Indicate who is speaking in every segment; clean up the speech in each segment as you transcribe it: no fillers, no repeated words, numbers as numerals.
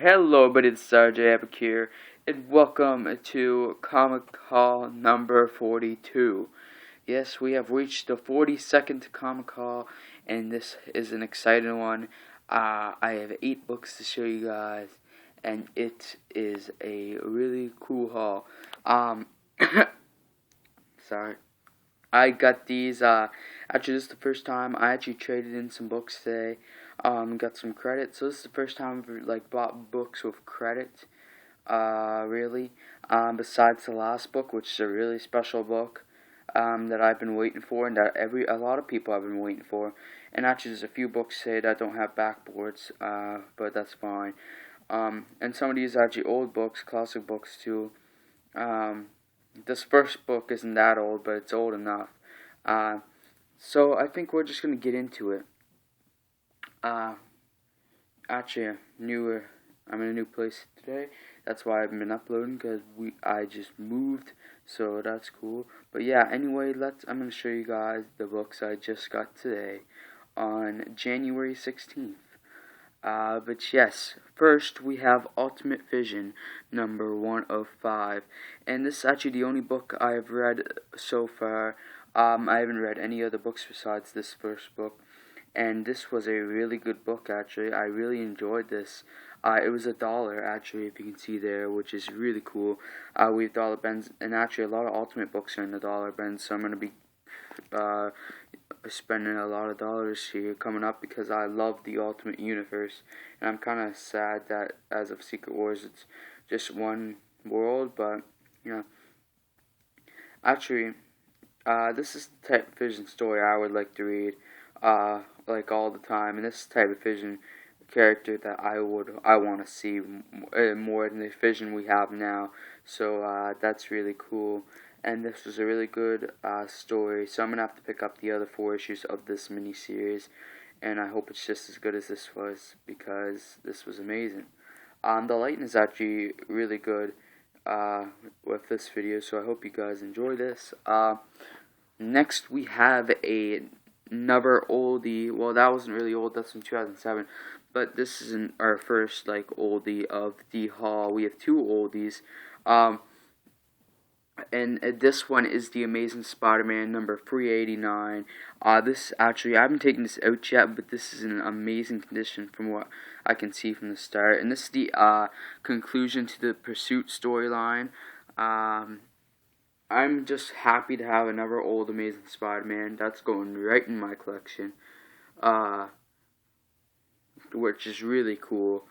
Speaker 1: Hello, but it's RJ Epic here, and welcome to Comic Hall number 42. Yes, we have reached the 42nd Comic Hall, and this is an exciting one. I have 8 books to show you guys, and it is a really cool haul. Sorry. I got these, actually this is the first time I actually traded in some books today, got some credit, so this is the first time I've, like, bought books with credit, really, besides the last book, which is a really special book, that I've been waiting for, and that a lot of people have been waiting for, and actually there's a few books today that don't have backboards, but that's fine, and some of these are actually old books, classic books too. This first book isn't that old, but it's old enough. So I think we're just gonna get into it. Actually, I'm in a new place today. That's why I haven't been uploading, because I just moved, so that's cool. But yeah, anyway, I'm gonna show you guys the books I just got today on January 16th. But yes, first we have Ultimate Vision, number 1 of 5, and this is actually the only book I have read so far. I haven't read any other books besides this first book, and this was a really good book, actually. I really enjoyed this. It was $1, actually, if you can see there, which is really cool. We have dollar bends, and actually a lot of Ultimate books are in the dollar bends, so I'm going to be spending a lot of dollars here coming up, because I love the Ultimate Universe, and I'm kind of sad that as of Secret Wars it's just one world, but yeah. Actually, this is the type of Vision story I would like to read, like all the time, and this type of Vision character that I want to see more than the Vision we have now. So that's really cool. And this was a really good story, so I'm going to have to pick up the other 4 issues of this miniseries, and I hope it's just as good as this was, because this was amazing. The lighting is actually really good with this video, so I hope you guys enjoy this. Next we have another oldie. Well, that wasn't really old, that's from 2007, but this is our first, like, oldie of the haul. We have 2 oldies. And this one is The Amazing Spider-Man number 389. This actually, I haven't taken this out yet, but this is in amazing condition from what I can see from the start. And this is the conclusion to the Pursuit storyline. I'm just happy to have another old Amazing Spider-Man. That's going right in my collection, which is really cool.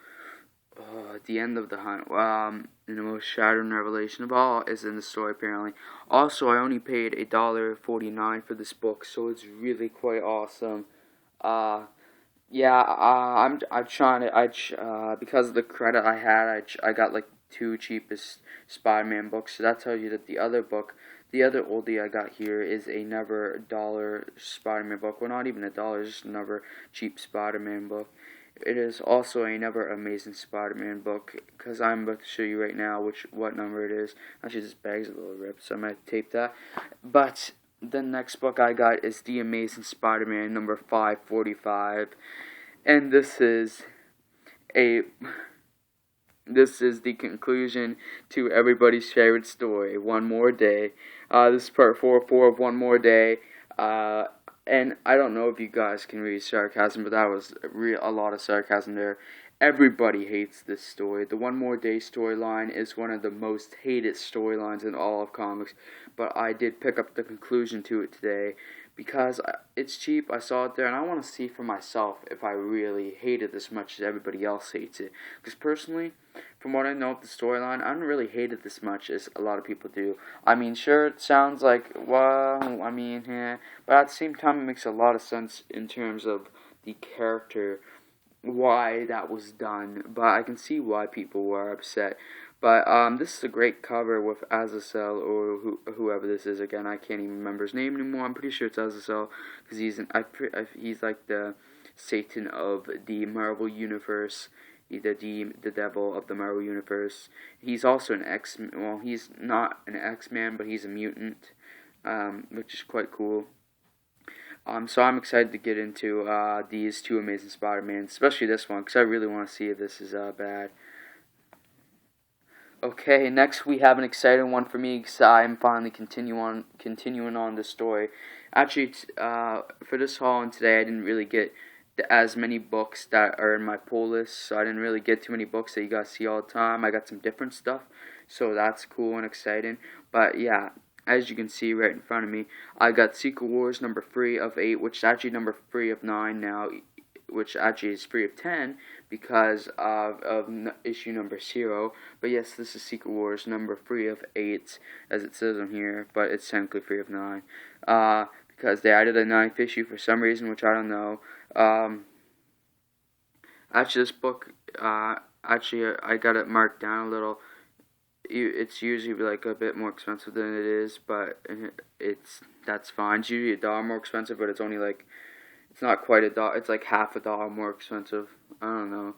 Speaker 1: At the end of the hunt, the most shattering revelation of all is in the story, apparently. Also, I only paid $1.49 for this book, so it's really quite awesome. Yeah, I'm trying to, because of the credit I had, I got like 2 cheapest Spider-Man books, so that tells you that the other oldie I got here is another $1 Spider-Man book. Well, not even $1, just another cheap Spider-Man book. It is also another Amazing Spider-Man book, because I'm about to show you right now what number it is. Actually, this bag's a little ripped, so I might tape that. But the next book I got is The Amazing Spider-Man number 545, and this is the conclusion to everybody's favorite story, One More Day. This is part 4 of One More Day. And I don't know if you guys can read sarcasm, but that was a lot of sarcasm there. Everybody hates this story. The One More Day storyline is one of the most hated storylines in all of comics, but I did pick up the conclusion to it today, because it's cheap. I saw it there, and I want to see for myself if I really hate it as much as everybody else hates it. Because personally, from what I know of the storyline, I don't really hate it as much as a lot of people do. I mean, sure, it sounds like, well, I mean, yeah, but at the same time, it makes a lot of sense in terms of the character, why that was done. But I can see why people were upset. But this is a great cover with Azazel, or whoever this is. Again, I can't even remember his name anymore. I'm pretty sure it's Azazel, because he's like the Satan of the Marvel Universe, the devil of the Marvel Universe. He's also an well, he's not an X-Man, but he's a mutant, which is quite cool. So I'm excited to get into these 2 Amazing Spider-Man, especially this one, because I really want to see if this is bad. Okay, next we have an exciting one for me because I'm finally continuing on the story. Actually, for this haul and today, I didn't really get as many books that are in my pull list, so I didn't really get too many books that you guys see all the time. I got some different stuff, so that's cool and exciting. But yeah, as you can see right in front of me, I got Secret Wars number 3 of 8, which is actually number 3 of 9 now, which actually is 3 of 10 because of issue number 0. But yes, this is Secret Wars number 3 of 8, as it says on here, but it's technically 3 of 9. Because they added a 9th issue for some reason, which I don't know. Actually, this book, I got it marked down a little. It's usually like a bit more expensive than it is, but that's fine. It's usually $1 more expensive, but it's only like, it's not quite $1. It's like half $1 more expensive. I don't know.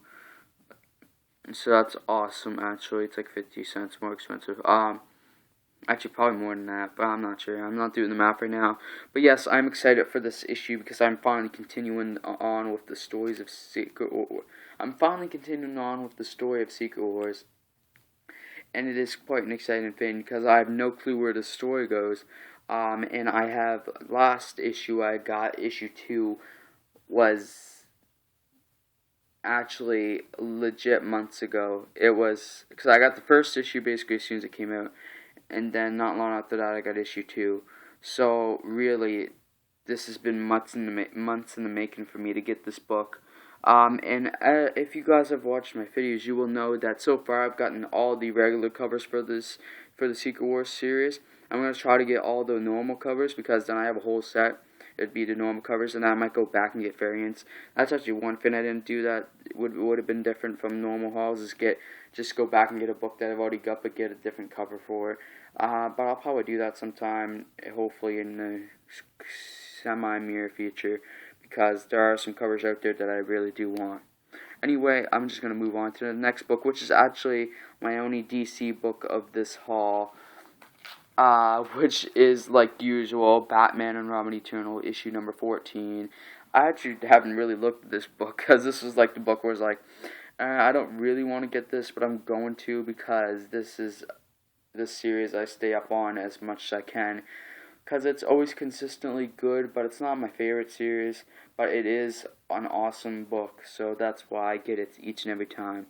Speaker 1: So that's awesome. Actually, it's like 50 cents more expensive. Actually, probably more than that, but I'm not sure. I'm not doing the math right now. But yes, I'm excited for this issue because I'm finally continuing on with the stories of Secret Wars. I'm finally continuing on with the story of Secret Wars. And it is quite an exciting thing because I have no clue where the story goes. And I have, last issue I got, issue 2, was actually legit months ago. It was, because I got the first issue basically as soon as it came out. And then not long after that I got issue 2. So really, this has been months in the making for me to get this book. If you guys have watched my videos, you will know that so far I've gotten all the regular covers for the Secret Wars series. I'm going to try to get all the normal covers because then I have a whole set. It'd be the normal covers, and I might go back and get variants. That's actually one thing I didn't do that would have been different from normal hauls, is just go back and get a book that I've already got but get a different cover for it. But I'll probably do that sometime, hopefully in the semi-near future, because there are some covers out there that I really do want. Anyway, I'm just going to move on to the next book, which is actually my only DC book of this haul, which is, like usual, Batman and Robin Eternal, issue number 14. I actually haven't really looked at this book, because this was like the book where it's like, I don't really want to get this, but I'm going to, because this is this series I stay up on as much as I can, because it's always consistently good, but it's not my favorite series, but it is an awesome book, so that's why I get it each and every time.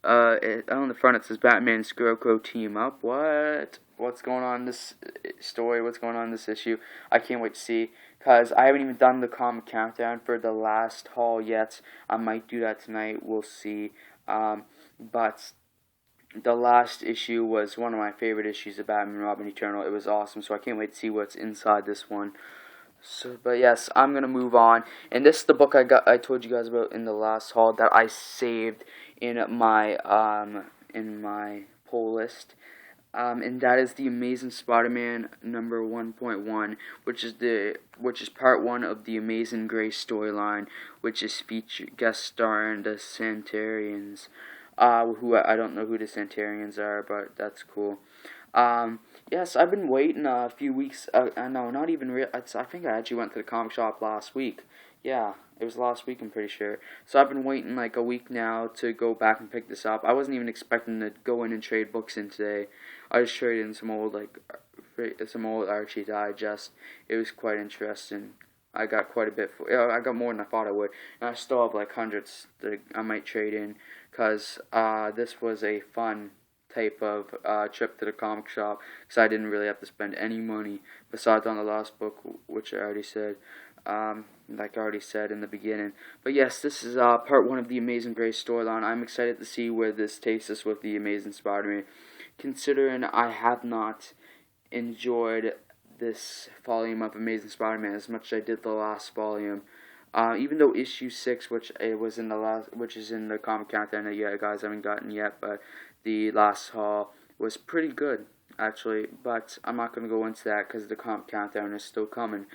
Speaker 1: On the front it says Batman and Scarecrow team up. What's going on in this story? What's going on in this issue? I can't wait to see, because I haven't even done the comic countdown for the last haul yet. I might do that tonight, we'll see. But the last issue was one of my favorite issues of Batman and Robin Eternal. It was awesome, so I can't wait to see what's inside this one. So, but yes, I'm gonna move on, and this is the book I told you guys about in the last haul that I saved in my pull list, and that is the Amazing Spider-Man number 1.1, which is part 1 of the Amazing Grace storyline, which is guest starring the Centurions. Who I don't know who the Centurions are, but that's cool. Yes, I've been waiting a few weeks. No, not even real. I think I actually went to the comic shop last week. Yeah, it was last week, I'm pretty sure. So I've been waiting like a week now to go back and pick this up. I wasn't even expecting to go in and trade books in today. I just traded in some old Archie Digest. It was quite interesting. I got quite a bit I got more than I thought I would, and I still have like hundreds that I might trade in, because this was a fun type of trip to the comic shop, because I didn't really have to spend any money besides on the last book, which I already said, like I already said in the beginning. But yes, this is part 1 of the Amazing Grace storyline. I'm excited to see where this takes us with the Amazing Spider-Man, considering I have not enjoyed this volume of Amazing Spider-Man as much as I did the last volume. Even though issue 6, which is in the comic countdown that you guys haven't gotten yet, but the last haul was pretty good actually. But I'm not gonna go into that because the comic countdown is still coming.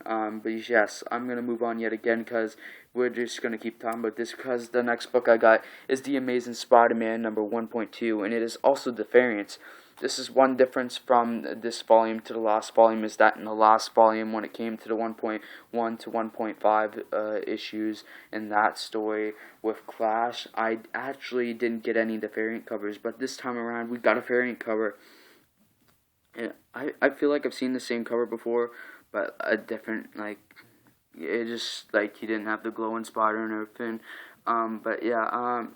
Speaker 1: But yes, I'm gonna move on yet again, because we're just gonna keep talking about this, because the next book I got is the Amazing Spider-Man number 1.2, and it is also the variants. this is one difference from this volume to the last volume, is that in the last volume, when it came to the 1.1 to 1.5 issues in that story with Clash, I actually didn't get any of the variant covers, but this time around we got a variant cover. And I feel like I've seen the same cover before, but a different, like, it just, like, he didn't have the glowing spider and everything. But yeah,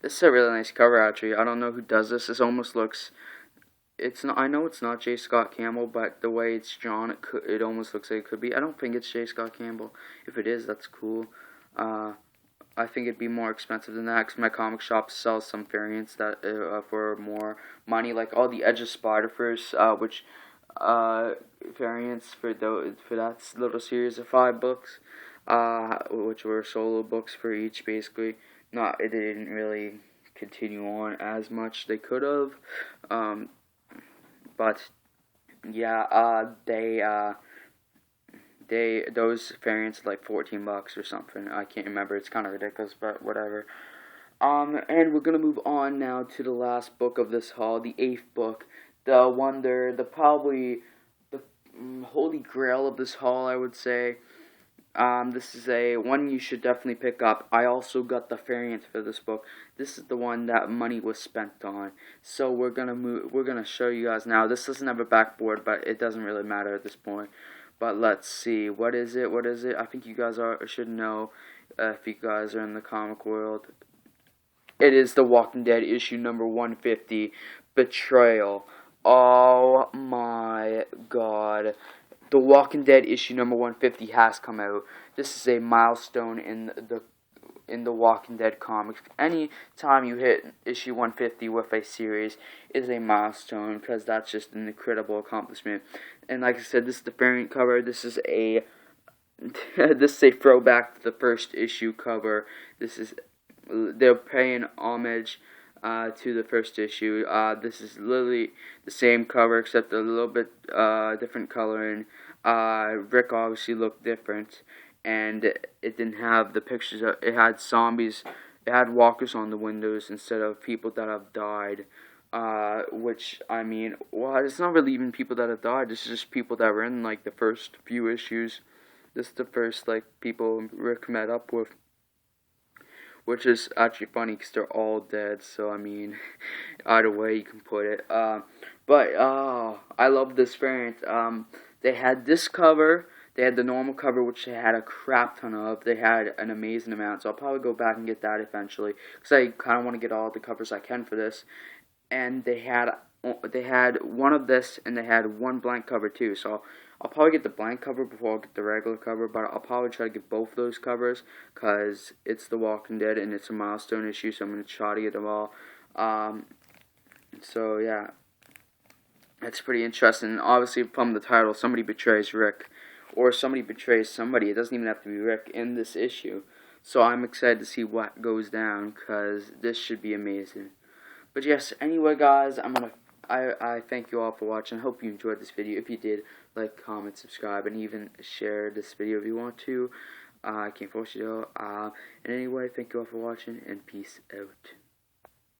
Speaker 1: this is a really nice cover, actually. I don't know who does this. This almost looks, it's not, I know it's not J. Scott Campbell, but the way it's drawn, it almost looks like it could be. I don't think it's J. Scott Campbell. If it is, that's cool. I think it'd be more expensive than that, because my comic shop sells some variants that for more money, like all the Edge of Spider-Verse, which variants for that little series of 5 books, which were solo books for each, basically. It didn't really continue on as much. They could have, but yeah, those variants are like $14 or something. I can't remember. It's kind of ridiculous, but whatever. And we're gonna move on now to the last book of this haul, the 8th book, probably the holy grail of this haul, I would say. This is one you should definitely pick up. I also got the variant for this book. This is the one that money was spent on. So we're gonna show you guys now. This doesn't have a backboard, but it doesn't really matter at this point. But let's see. What is it? I think you guys should know if you guys are in the comic world. It is The Walking Dead issue number 150, Betrayal. Oh my god. The Walking Dead issue number 150 has come out. This is a milestone in the Walking Dead comics. Any time you hit issue 150 with a series is a milestone, because that's just an incredible accomplishment. And like I said, this is the variant cover. This is a throwback to the first issue cover. They're paying homage to the first issue. This is literally the same cover, except a little bit different coloring. Rick obviously looked different, and it didn't have the pictures. It had zombies. It had walkers on the windows instead of people that have died. Which, I mean, well, it's not really even people that have died. This is just people that were in like the first few issues. This is the first like people Rick met up with. Which is actually funny, because they're all dead, so I mean, either way you can put it. But I love this variant. They had this cover, they had the normal cover, which they had a crap ton of. They had an amazing amount, so I'll probably go back and get that eventually, because I kind of want to get all the covers I can for this. And they had one of this, and they had one blank cover too, so I'll probably get the blank cover before I get the regular cover, but I'll probably try to get both of those covers, because it's The Walking Dead, and it's a milestone issue, so I'm going to try to get them all. So, yeah, it's pretty interesting. Obviously, from the title, somebody betrays Rick, or somebody betrays somebody. It doesn't even have to be Rick in this issue. So I'm excited to see what goes down, because this should be amazing. But yes, anyway, guys, I thank you all for watching. I hope you enjoyed this video. If you did, like, comment, subscribe, and even share this video if you want to. I can't force you to. And anyway, thank you all for watching, and peace out.